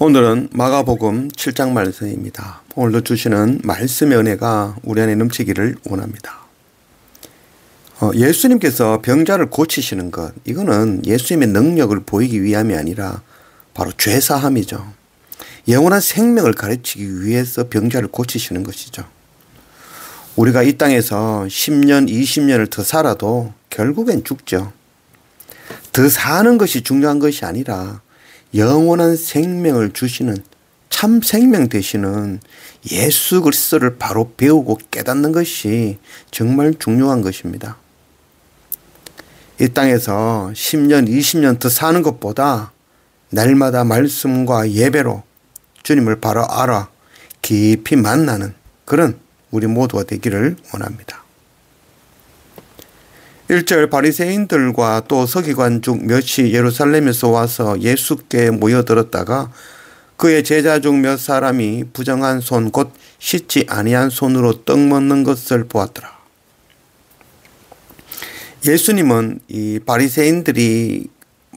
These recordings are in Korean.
오늘은 마가복음 7장 말씀입니다. 오늘도 주시는 말씀의 은혜가 우리 안에 넘치기를 원합니다. 예수님께서 병자를 고치시는 것, 이거는 예수님의 능력을 보이기 위함이 아니라 바로 죄사함이죠. 영원한 생명을 가르치기 위해서 병자를 고치시는 것이죠. 우리가 이 땅에서 10년, 20년을 더 살아도 결국엔 죽죠. 더 사는 것이 중요한 것이 아니라 영원한 생명을 주시는 참 생명 되시는 예수 그리스도를 바로 배우고 깨닫는 것이 정말 중요한 것입니다. 이 땅에서 10년, 20년 더 사는 것보다 날마다 말씀과 예배로 주님을 바로 알아 깊이 만나는 그런 우리 모두가 되기를 원합니다. 1절 바리새인들과 또 서기관 중 몇이 예루살렘에서 와서 예수께 모여들었다가 그의 제자 중 몇 사람이 부정한 손 곧 씻지 아니한 손으로 떡 먹는 것을 보았더라. 예수님은 이 바리새인들이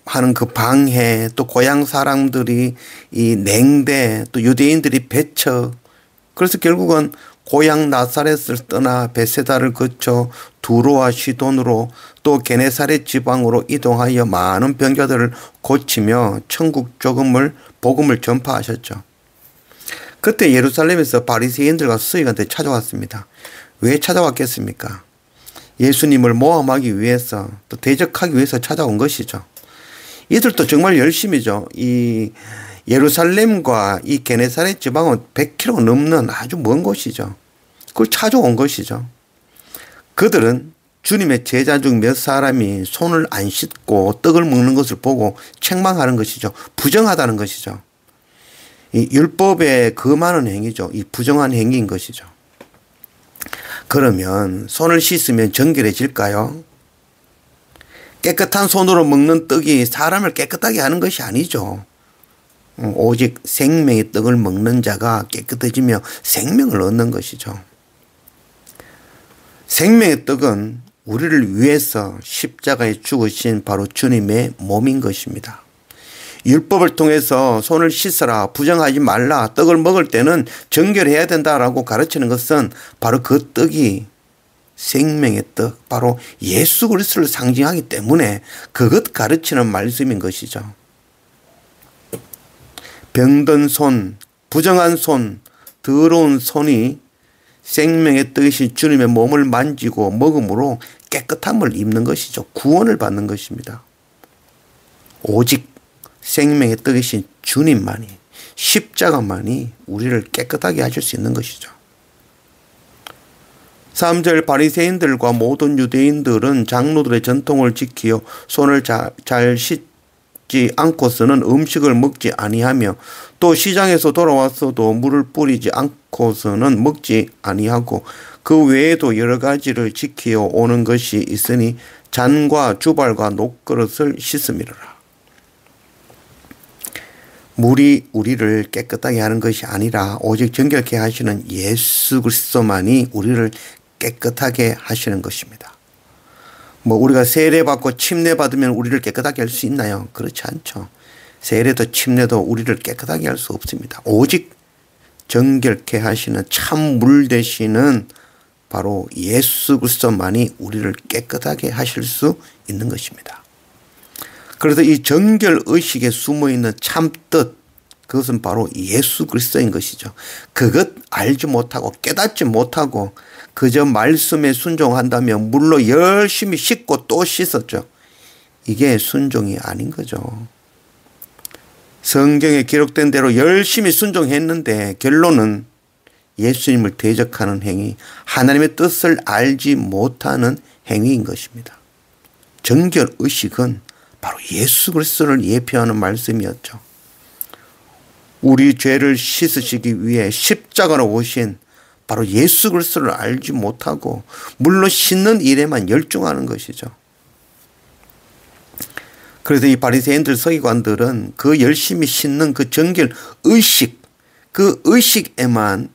하는 그 방해, 또 고향 사람들이 이 냉대, 또 유대인들이 배척, 그래서 결국은 고향 나사렛을 떠나 베세다를 거쳐 두로와 시돈으로 또 게네사렛 지방으로 이동하여 많은 병자들을 고치며 천국 복음을 전파하셨죠. 그때 예루살렘에서 바리새인들과 서기관들이 찾아왔습니다. 왜 찾아왔겠습니까? 예수님을 모함하기 위해서 또 대적하기 위해서 찾아온 것이죠. 이들도 정말 열심이죠. 이 예루살렘과 이 게네사렛 지방은 100km 넘는 아주 먼 곳이죠. 그걸 찾아온 것이죠. 그들은 주님의 제자 중 몇 사람이 손을 안 씻고 떡을 먹는 것을 보고 책망하는 것이죠. 부정하다는 것이죠. 이 율법에 금하는 행위죠. 이 부정한 행위인 것이죠. 그러면 손을 씻으면 정결해질까요? 깨끗한 손으로 먹는 떡이 사람을 깨끗하게 하는 것이 아니죠. 오직 생명의 떡을 먹는 자가 깨끗해지며 생명을 얻는 것이죠. 생명의 떡은 우리를 위해서 십자가에 죽으신 바로 주님의 몸인 것입니다. 율법을 통해서 손을 씻어라, 부정하지 말라, 떡을 먹을 때는 정결해야 된다라고 가르치는 것은 바로 그 떡이 생명의 떡, 바로 예수 그리스도를 상징하기 때문에 그것 가르치는 말씀인 것이죠. 병든 손, 부정한 손, 더러운 손이 생명의 떡이신 주님의 몸을 만지고 먹음으로 깨끗함을 입는 것이죠. 구원을 받는 것입니다. 오직 생명의 떡이신 주님만이, 십자가만이 우리를 깨끗하게 하실 수 있는 것이죠. 3절 바리새인들과 모든 유대인들은 장로들의 전통을 지키어 손을 잘 씻지 않고서는 음식을 먹지 아니하며 또 시장에서 돌아왔어도 물을 뿌리지 않고서는 먹지 아니하고 그 외에도 여러 가지를 지키어 오는 것이 있으니 잔과 주발과 녹그릇을 씻음이라. 물이 우리를 깨끗하게 하는 것이 아니라 오직 정결케 하시는 예수 그리스도만이 우리를 깨끗하게 하시는 것입니다. 우리가 세례받고 침례받으면 우리를 깨끗하게 할 수 있나요? 그렇지 않죠. 세례도 침례도 우리를 깨끗하게 할 수 없습니다. 오직 정결케 하시는 참 물 되시는 바로 예수 그리스도만이 우리를 깨끗하게 하실 수 있는 것입니다. 그래서 이 정결 의식에 숨어있는 참 뜻, 그것은 바로 예수 그리스도인 것이죠. 그것 알지 못하고 깨닫지 못하고 그저 말씀에 순종한다면 물로 열심히 씻고 또 씻었죠. 이게 순종이 아닌 거죠. 성경에 기록된 대로 열심히 순종했는데 결론은 예수님을 대적하는 행위, 하나님의 뜻을 알지 못하는 행위인 것입니다. 정결의식은 바로 예수 그리스도를 예표하는 말씀이었죠. 우리 죄를 씻으시기 위해 십자가로 오신 바로 예수 그리스도를 알지 못하고 물로 씻는 일에만 열중하는 것이죠. 그래서 이 바리새인들 서기관들은 그 열심히 씻는 그 정결 의식, 그 의식에만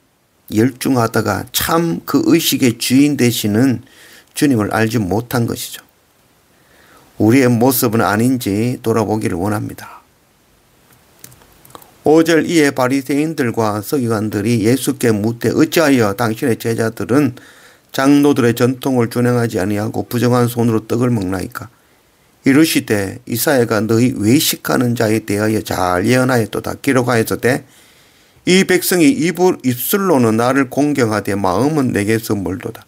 열중하다가 참 그 의식의 주인 되시는 주님을 알지 못한 것이죠. 우리의 모습은 아닌지 돌아보기를 원합니다. 5절 이에 바리새인들과 서기관들이 예수께 묻되 어찌하여 당신의 제자들은 장로들의 전통을 준행하지 아니하고 부정한 손으로 떡을 먹나이까. 이르시되 이사야가 너희 외식하는 자에 대하여 잘 예언하였도다. 기록하였으되 이 백성이 입술로는 나를 공경하되 마음은 내게서 멀도다.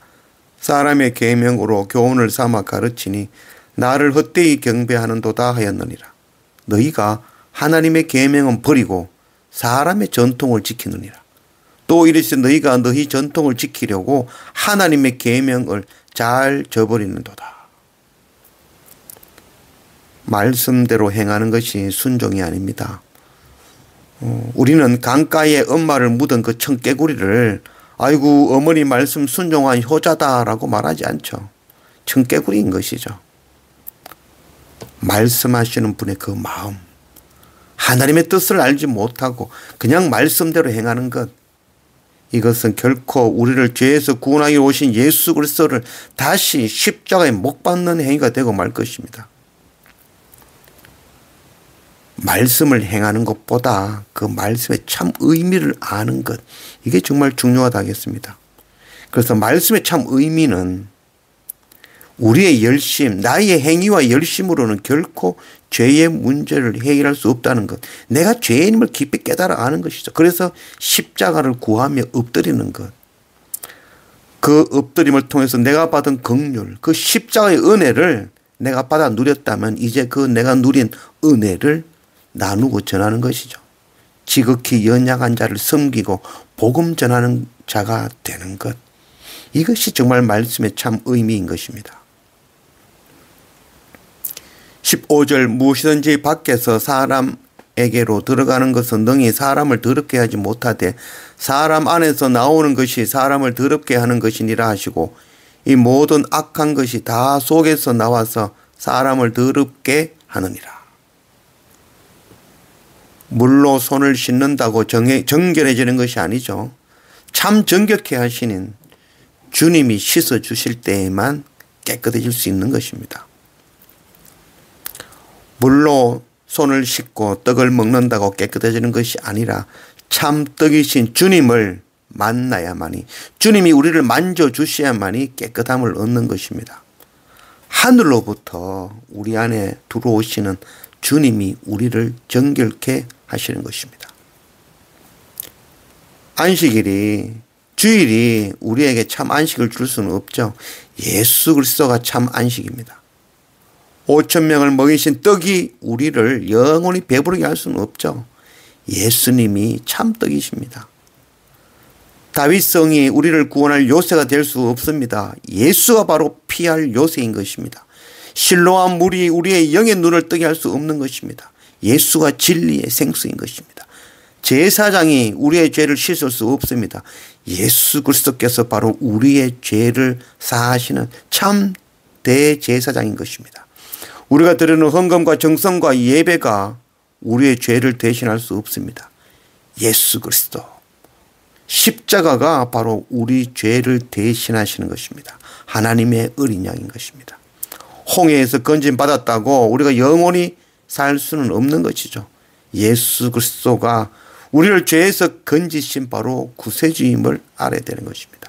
사람의 계명으로 교훈을 삼아 가르치니 나를 헛되이 경배하는도다 하였느니라. 너희가 하나님의 계명은 버리고 사람의 전통을 지키느니라. 또 이르시되 너희가 너희 전통을 지키려고 하나님의 계명을 잘 저버리는도다. 말씀대로 행하는 것이 순종이 아닙니다. 우리는 강가에 엄마를 묻은 그 청개구리를 아이고 어머니 말씀 순종한 효자다라고 말하지 않죠. 청개구리인 것이죠. 말씀하시는 분의 그 마음, 하나님의 뜻을 알지 못하고 그냥 말씀대로 행하는 것, 이것은 결코 우리를 죄에서 구원하기 오신 예수 그리스도를 다시 십자가에 못 박는 행위가 되고 말 것입니다. 말씀을 행하는 것보다 그 말씀의 참 의미를 아는 것, 이게 정말 중요하다 하겠습니다. 그래서 말씀의 참 의미는 우리의 열심, 나의 행위와 열심으로는 결코 죄의 문제를 해결할 수 없다는 것, 내가 죄인임을 깊이 깨달아 아는 것이죠. 그래서 십자가를 구하며 엎드리는 것, 그 엎드림을 통해서 내가 받은 긍휼, 그 십자가의 은혜를 내가 받아 누렸다면 이제 그 내가 누린 은혜를 나누고 전하는 것이죠. 지극히 연약한 자를 섬기고 복음 전하는 자가 되는 것, 이것이 정말 말씀의 참 의미인 것입니다. 15절 무엇이든지 밖에서 사람에게로 들어가는 것은 능히 사람을 더럽게 하지 못하되 사람 안에서 나오는 것이 사람을 더럽게 하는 것이니라 하시고 이 모든 악한 것이 다 속에서 나와서 사람을 더럽게 하느니라. 물로 손을 씻는다고 정결해지는 것이 아니죠. 참 정결케 하시는 주님이 씻어주실 때에만 깨끗해질 수 있는 것입니다. 물로 손을 씻고 떡을 먹는다고 깨끗해지는 것이 아니라 참 떡이신 주님을 만나야만이, 주님이 우리를 만져주셔야만이 깨끗함을 얻는 것입니다. 하늘로부터 우리 안에 들어오시는 주님이 우리를 정결케 하시는 것입니다. 안식일이, 주일이 우리에게 참 안식을 줄 수는 없죠. 예수 그리스도가 참 안식입니다. 5,000명을 먹이신 떡이 우리를 영원히 배부르게 할 수는 없죠. 예수님이 참 떡이십니다. 다윗성이 우리를 구원할 요새가 될 수 없습니다. 예수가 바로 피할 요새인 것입니다. 실로암 물이 우리의 영의 눈을 뜨게 할 수 없는 것입니다. 예수가 진리의 생수인 것입니다. 제사장이 우리의 죄를 씻을 수 없습니다. 예수 그리스도께서 바로 우리의 죄를 사하시는 참 대제사장인 것입니다. 우리가 드리는 헌금과 정성과 예배가 우리의 죄를 대신할 수 없습니다. 예수 그리스도 십자가가 바로 우리 죄를 대신하시는 것입니다. 하나님의 어린 양인 것입니다. 홍해에서 건진 받았다고 우리가 영원히 살 수는 없는 것이죠. 예수 그리스도가 우리를 죄에서 건지신 바로 구세주임을 알아야 되는 것입니다.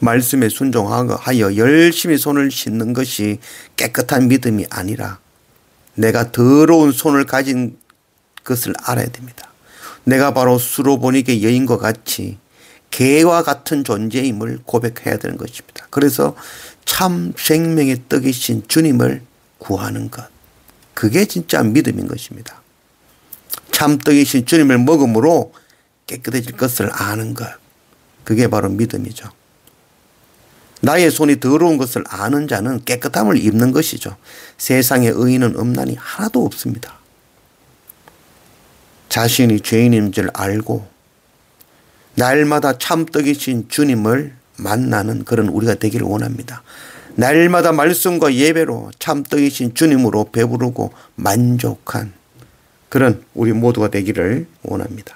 말씀에 순종하여 열심히 손을 씻는 것이 깨끗한 믿음이 아니라 내가 더러운 손을 가진 것을 알아야 됩니다. 내가 바로 수로보니게 여인과 같이 개와 같은 존재임을 고백해야 되는 것입니다. 그래서 참 생명의 떡이신 주님을 구하는 것, 그게 진짜 믿음인 것입니다. 참 떡이신 주님을 먹음으로 깨끗해질 것을 아는 것, 그게 바로 믿음이죠. 나의 손이 더러운 것을 아는 자는 깨끗함을 입는 것이죠. 세상에 의인은 없나니 하나도 없습니다. 자신이 죄인인 줄 알고 날마다 참떡이신 주님을 만나는 그런 우리가 되기를 원합니다. 날마다 말씀과 예배로 참떡이신 주님으로 배부르고 만족한 그런 우리 모두가 되기를 원합니다.